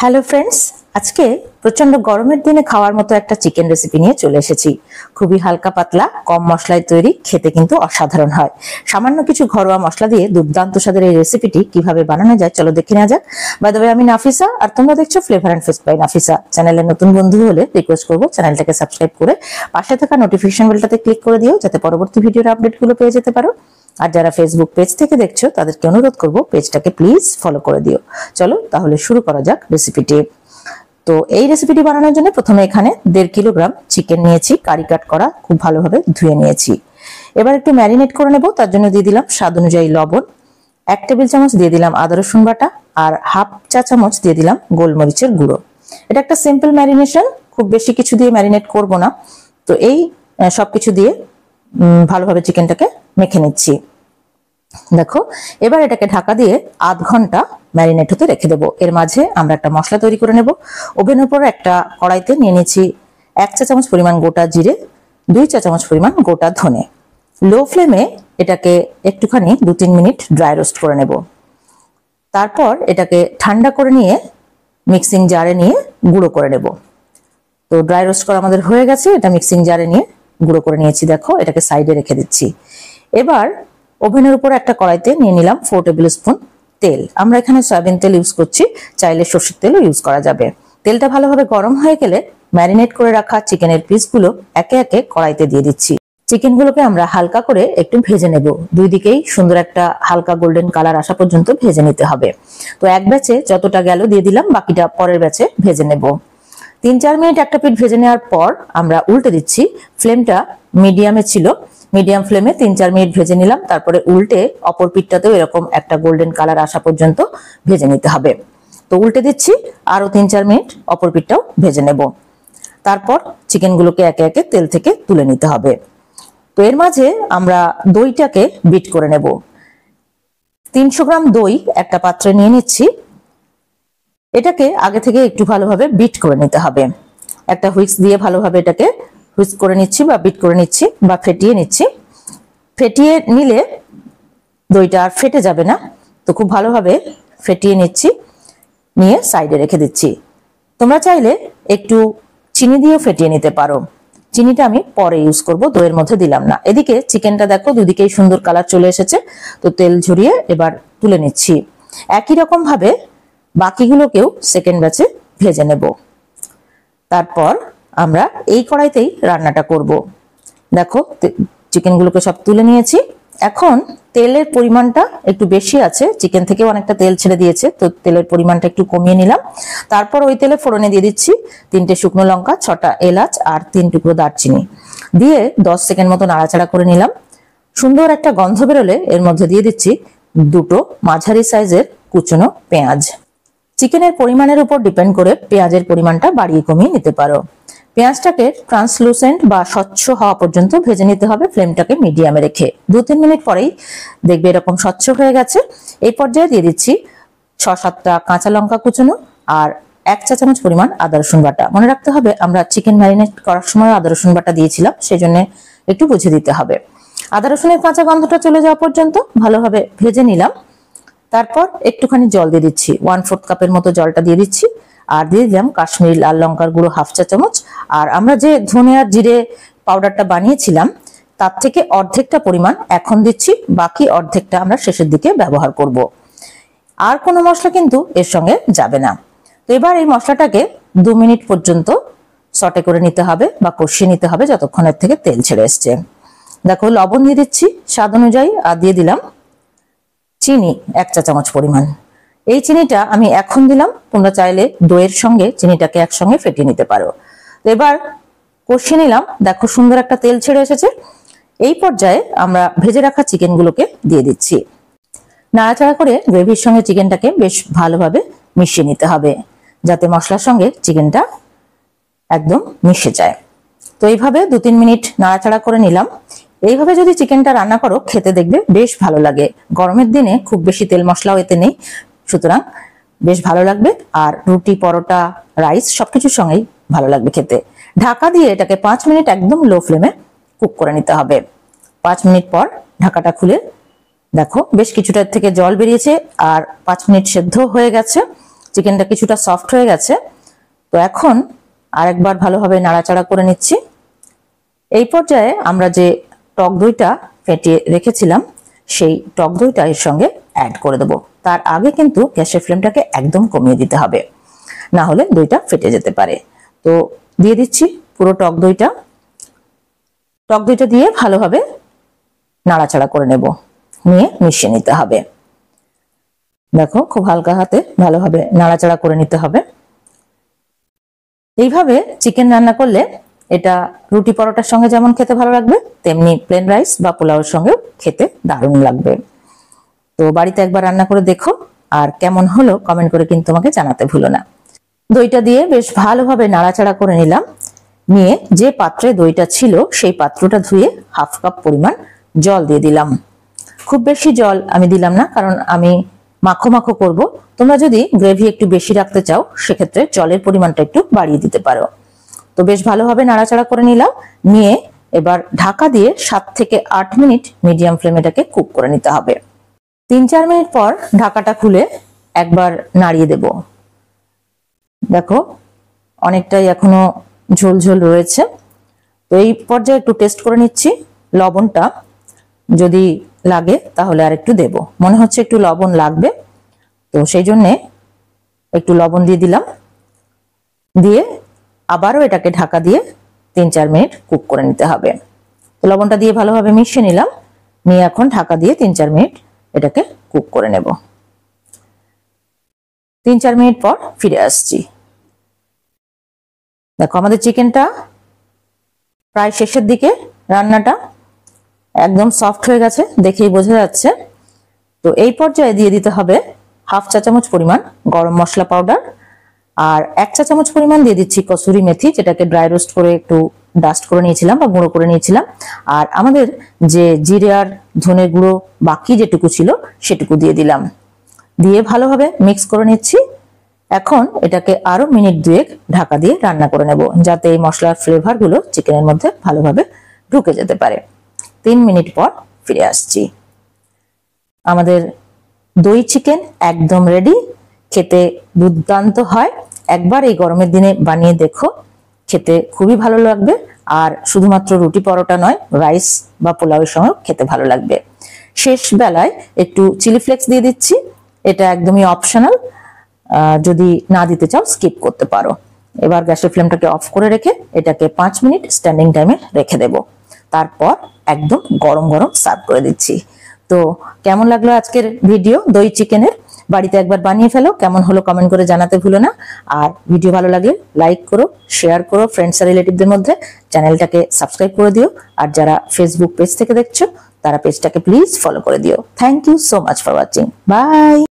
Hello friends, আজকে প্রচন্ড গরমের দিনে খাওয়ার মতো একটা চিকেন রেসিপি নিয়ে চলে এসেছি। খুবই হালকা পাতলা, কম মশলায় তৈরি, খেতে কিন্তু অসাধারণ হয়। সামান্য কিছু ঘরোয়া মশলা দিয়ে দুর্দান্ত স্বাদের এই রেসিপিটি কিভাবে বানানো যায় চলো দেখে নেওয়া যাক। বাই দ্য ওয়ে, আমি নাফিসা আর তোমরা দেখছো flavour and feast by Nafisa. চ্যানেলের নতুন বন্ধু হলে রিকোয়েস্ট করবো চ্যানেলটাকে সাবস্ক্রাইব করে পাশে থাকা নোটিফিকেশন বেলটাতে ক্লিক করে দিও, যাতে পরবর্তী ভিডিওর আপডেটগুলো পেয়ে যেতে পারো। আর যারা ফেসবুক পেজ থেকে দেখছো তাদেরকে অনুরোধ করব পেজটাকে প্লিজ ফলো করে দিও। চলো তাহলে শুরু করা যাক রেসিপিটি। তো এই রেসিপিটি বানানোর জন্য প্রথমে এখানে 1.5 কিলোগ্রাম চিকেন নিয়েছি, কারি কাট করা, খুব ভালোভাবে ধুয়ে নিয়েছি। এবার একটু ম্যারিনেট করে নেব, তার জন্য দিয়ে দিলাম স্বাদ অনুযায়ী লবণ, 1 টেবিল চামচ দিয়ে দিলাম আদা রসুন বাটা, আর হাফ চা চামচ দিয়ে দিলাম গোলমরিচের গুঁড়ো। এটা একটা সিম্পল ম্যারিনেশন, খুব বেশি কিছু দিয়ে ম্যারিনেট করব না। তো এই সবকিছু দিয়ে ভালোভাবে চিকেনটাকে মেখে নিচ্ছি। দেখো, এবার এটাকে ঢাকা দিয়ে আধ ঘন্টা ম্যারিনেট হতে রেখে দেবো। এর মাঝে আমরা একটা মশলা তৈরি করে নেব। ওভেনের উপর একটা কড়াইতে নিয়ে নিচ্ছি 1 চা চামচ পরিমাণ গোটা জিরে, 2 চা চামচ পরিমাণ গোটা ধনে। লো ফ্লেমে এটাকে একটুখানি 2-3 মিনিট ড্রাই রোস্ট করে নেব। তারপর এটাকে ঠান্ডা করে নিয়ে মিক্সিং জারে নিয়ে গুঁড়ো করে নেব। তো ড্রাই রোস্ট করা আমাদের হয়ে গেছে, এটা মিক্সিং জারে নিয়ে গুঁড়ো করে নিয়েছি। দেখো, এটাকে সাইডে রেখে দিচ্ছি। এবার ওভেনের উপর একটা কড়াইতে নিয়ে নিলাম 4 টেবিল স্পুন তেল। আমরা এখানে সয়াবিন তেল ইউজ করছি, চাইলে সরষের তেলও ইউজ করা যাবে। তেলটা ভালোভাবে গরম হয়ে গেলে ম্যারিনেট করে রাখা চিকেনের পিসগুলো একে একে কড়াইতে দিয়ে দিচ্ছি। চিকেনগুলোকে আমরা হালকা করে একটু ভেজে নেব, দুই দিকেই সুন্দর একটা হালকা গোল্ডেন কালার আসা পর্যন্ত ভেজে নিতে হবে। তো এক ব্যাচে যতটা গেল দিয়ে দিলাম, বাকিটা পরের ব্যাচে ভেজে নেব। 3-4 মিনিট একটা পিঠ ভেজে নেওয়ার পর আমরা উল্টে দিচ্ছি। ফ্লেমটা মিডিয়ামে ছিল, মিডিয়াম ফ্লেমে 3-4 মিনিট ভেজে নিলাম। তারপরে উল্টে অপর পিঠটাতেও এরকম একটা গোল্ডেন কালার আসা পর্যন্ত ভেজে নিতে হবে। তো উল্টে দিচ্ছি, আরো 3-4 মিনিট অপর পিঠটাও ভেজে নেব। তারপর চিকেনগুলোকে একে একে তেল থেকে তুলে নিতে হবে। তো এর মাঝে আমরা দইটাকে বিট করে নেব। 300 গ্রাম দই একটা পাত্রে নিয়ে নিচ্ছি। এটাকে আগে থেকে একটু ভালোভাবে বিট করে নিতে হবে। একটা হুইস্ক দিয়ে ভালোভাবে এটাকে হুইস্ক করে নিচ্ছি বা বিট করে নিচ্ছি বা ফেটিয়ে নিচ্ছি। ফেটিয়ে নিলে দইটা আর ফেটে যাবে না। তো খুব ভালোভাবে ফেটিয়ে নিচ্ছি, নিয়ে সাইডে রেখে দিচ্ছি। তোমরা চাইলে একটু চিনি দিয়েও ফেটিয়ে নিতে পারো। চিনিটা আমি পরে ইউজ করব, দইয়ের মধ্যে দিলাম না। এদিকে চিকেনটা দেখো দুদিকেই সুন্দর কালার চলে এসেছে। তো তেল ঝরিয়ে এবার তুলে নিচ্ছি। একই রকম ভাবে বাকিগুলোকেও সেকেন্ড ব্যাচে ভেজে নেব। তারপর আমরা এই কড়াইতেই রান্নাটা করব। দেখো, চিকেনগুলোকে সব তুলে নিয়েছি। এখন তেলের পরিমাণটা একটু বেশি আছে, চিকেন থেকেও অনেকটা তেল ছেড়ে দিয়েছে, তো তেলের পরিমাণটা একটু কমিয়ে নিলাম। তারপর ওই তেলে ফোড়নে দিয়ে দিচ্ছি 3টে শুকনো লঙ্কা, 6টা এলাচ আর 3 টুকরো দারচিনি দিয়ে 10 সেকেন্ড মতো নাড়াচাড়া করে নিলাম। সুন্দর একটা গন্ধ বেরোলে এর মধ্যে দিয়ে দিচ্ছি 2টো মাঝারি সাইজের কুচনো পেঁয়াজ। চিকেনের পরিমাণের উপর ডিপেন্ড করে পেঁয়াজের পরিমাণটা বাড়িয়ে কমিয়ে নিতে পারো। পেঁয়াজটাকে ট্রান্সলুসেন্ট বা স্বচ্ছ হওয়া পর্যন্ত ভেজে নিতে হবে, ফ্লেমটাকে মিডিয়ামে রেখে। 2-3 মিনিট পরেই দেখবে এরকম স্বচ্ছ হয়ে গেছে। এই পর্যায়ে দিয়ে দিচ্ছি 6-7টা কাঁচা লঙ্কা কুচনো আর 1 চা চামচ পরিমাণ আদা রসুন বাটা। মনে রাখতে হবে আমরা চিকেন ম্যারিনেট করার সময় আদা রসুন বাটা দিয়েছিলাম, সেই জন্য একটু বুঝে দিতে হবে। আদা রসুনের কাঁচা গন্ধটা চলে যাওয়া পর্যন্ত ভালোভাবে ভেজে নিলাম। তারপর একটুখানি জল দিয়ে দিচ্ছি, 1/4 কাপের মতো জলটা দিয়ে দিচ্ছি। আর দিয়ে দিলাম কাশ্মীরি লাল লঙ্কার গুঁড়ো হাফ চা চামচ। আর আমরা যে ধনে আর জিরে পাউডারটা বানিয়েছিলাম তার থেকে অর্ধেকটা পরিমাণ এখন দিচ্ছি, বাকি অর্ধেকটা আমরা শেষের দিকে ব্যবহার করব। আর কোনো মশলা কিন্তু এর সঙ্গে যাবে না। তো এবার এই মশলাটাকে 2 মিনিট পর্যন্ত সটে করে নিতে হবে বা কষিয়ে নিতে হবে, যতক্ষণের থেকে তেল ছেড়ে এসছে। দেখো, লবণ দিয়ে দিচ্ছি স্বাদ অনুযায়ী, আর দিয়ে দিলাম চিনি 1 চা চামচ পরিমাণ। এই চিনিটা আমি এখন দিলাম, তোমরা চাইলে দইয়ের সঙ্গে চিনিটাকে একসঙ্গে ফেটিয়ে নিতে পারো। এবার কষিয়ে নিলাম। দেখো, সুন্দর একটা তেল ছেড়ে এসেছে। এই পর্যায়ে আমরা ভেজে রাখা চিকেনগুলোকে দিয়ে দিচ্ছি। নাড়াচাড়া করে গ্রেভির সঙ্গে চিকেনটাকে বেশ ভালোভাবে মিশিয়ে নিতে হবে, যাতে মশলার সঙ্গে চিকেনটা একদম মিশে যায়। তো এইভাবে 2-3 মিনিট নাড়াচাড়া করে নিলাম। এইভাবে যদি চিকেনটা রান্না করো, খেতে দেখবে বেশ ভালো লাগে। গরমের দিনে খুব বেশি তেল মশলাও এতে নেই, সুতরাং বেশ ভালো লাগবে। আর রুটি, পরোটা, রাইস সবকিছুর সঙ্গেই ভালো লাগবে খেতে। ঢাকা দিয়ে এটাকে 5 মিনিট একদম লো ফ্লেমে কুক করে নিতে হবে। 5 মিনিট পর ঢাকাটা খুলে দেখো বেশ কিছুটার থেকে জল বেরিয়েছে আর 5 মিনিট সেদ্ধ হয়ে গেছে। চিকেনটা কিছুটা সফট হয়ে গেছে। তো এখন আরেকবার ভালোভাবে নাড়াচাড়া করে নিচ্ছি। এই পর্যায়ে আমরা যে টক দইটা ফেটিয়ে রেখেছিলাম সেই টক দইটা এর সঙ্গে অ্যাড করে দেব। তার আগে কিন্তু গ্যাসের ফ্লেমটাকে একদম কমিয়ে দিতে হবে, না হলে দইটা ফেটে যেতে পারে। তো দিয়ে দিচ্ছি পুরো টক দইটা। টক দইটা দিয়ে ভালোভাবে নাড়াচাড়া করে নেব, নিয়ে মিশিয়ে নিতে হবে। দেখো খুব হালকা হাতে ভালোভাবে নাড়াচাড়া করে নিতে হবে। এইভাবে চিকেন রান্না করলে এটা রুটি পরোটার সঙ্গে যেমন খেতে ভালো লাগবে, তেমনি প্লেন রাইস বা পোলাওয়ের সঙ্গেও খেতে দারুণ লাগবে। তো বাড়িতে একবার রান্না করে দেখো, আর কেমন হলো কমেন্ট করে কিন্তু আমাকে জানাতে ভুলো না। দইটা দিয়ে বেশ ভালোভাবে নাড়াচাড়া করে নিলাম। নিয়ে যে পাত্রে দইটা ছিল সেই পাত্রটা ধুয়ে হাফ কাপ পরিমাণ জল দিয়ে দিলাম। খুব বেশি জল আমি দিলাম না, কারণ আমি মাখো মাখো করব। তোমরা যদি গ্রেভি একটু বেশি রাখতে চাও সেক্ষেত্রে জলের পরিমাণটা একটু বাড়িয়ে দিতে পারো। তো বেশ ভালোভাবে নাড়াচাড়া করে নিলাম। নিয়ে এবার ঢাকা দিয়ে 7 থেকে 8 মিনিট মিডিয়াম ফ্লেমে এটাকে কুক করে নিতে হবে। 3-4 মিনিট পর ঢাকাটা খুলে একবার নাড়িয়ে দেব। দেখো অনেকটাই এখনো ঝোল ঝোল রয়েছে। তো এই পর্যায়ে একটু টেস্ট করে নিচ্ছি লবণটা, যদি লাগে তাহলে আর একটু দেব। মনে হচ্ছে একটু লবণ লাগবে, তো সেই জন্যে একটু লবণ দিয়ে দিলাম। দিয়ে আবারও এটাকে ঢাকা দিয়ে 3-4 মিনিট কুক করে নিতে হবে। তো লবণটা দিয়ে ভালোভাবে মিশিয়ে নিলাম। নিয়ে এখন ঢাকা দিয়ে 3-4 মিনিট এটাকে কুক করে নেব। 3-4 মিনিট পর ফিরে আসছি। দেখো আমাদের চিকেনটা প্রায় শেষের দিকে, রান্নাটা একদম সফট হয়ে গেছে, দেখেই বোঝা যাচ্ছে। তো এই পর্যায়ে দিয়ে দিতে হবে হাফ চা চামচ পরিমাণ গরম মশলা পাউডার, আর 1 চা চামচ পরিমাণ দিয়ে দিচ্ছি কসুরি মেথি, যেটাকে ড্রাই রোস্ট করে একটু ডাস্ট করে নিয়েছিলাম বা গুঁড়ো করে নিয়েছিলাম। আর আমাদের যে জিরে আর ধনে গুঁড়ো বাকি যেটুকু ছিল সেটুকু দিয়ে দিলাম। দিয়ে ভালোভাবে মিক্স করে নিচ্ছি। এখন এটাকে আরো মিনিট 2 ঢাকা দিয়ে রান্না করে নেব, যাতে এই মশলার ফ্লেভার গুলো চিকেনের মধ্যে ভালোভাবে ঢুকে যেতে পারে। 3 মিনিট পর ফিরে আসছি। আমাদের দই চিকেন একদম রেডি, খেতে দুর্দান্ত হয়। একবার এই গরমের দিনে বানিয়ে দেখো, খেতে খুবই ভালো লাগবে। আর শুধুমাত্র রুটি পরোটা নয়, রাইস বা পোলাওয়ের সঙ্গে খেতে ভালো লাগবে। শেষ বেলায় একটু চিলি ফ্লেক্স দিয়ে দিচ্ছি, এটা একদমই অপশনাল, যদি না দিতে চাও স্কিপ করতে পারো। এবার গ্যাসের ফ্লেমটাকে অফ করে রেখে এটাকে 5 মিনিট স্ট্যান্ডিং টাইমে রেখে দেব। তারপর একদম গরম গরম সার্ভ করে দিচ্ছি। তো কেমন লাগলো আজকের ভিডিও দই চিকেনের? বাড়িতে একবার বানিয়ে ফেলো, কেমন হলো কমেন্ট করে জানাতে ভুলো না। আর ভিডিও ভালো লাগলে লাইক করো, শেয়ার করো ফ্রেন্ডস আর রিলেটিভদের মধ্যে। চ্যানেলটাকে সাবস্ক্রাইব করে দিও, আর যারা ফেসবুক পেজ থেকে দেখছো তারা পেজটাকে প্লিজ ফলো করে দিও। Thank you so much for watching. By.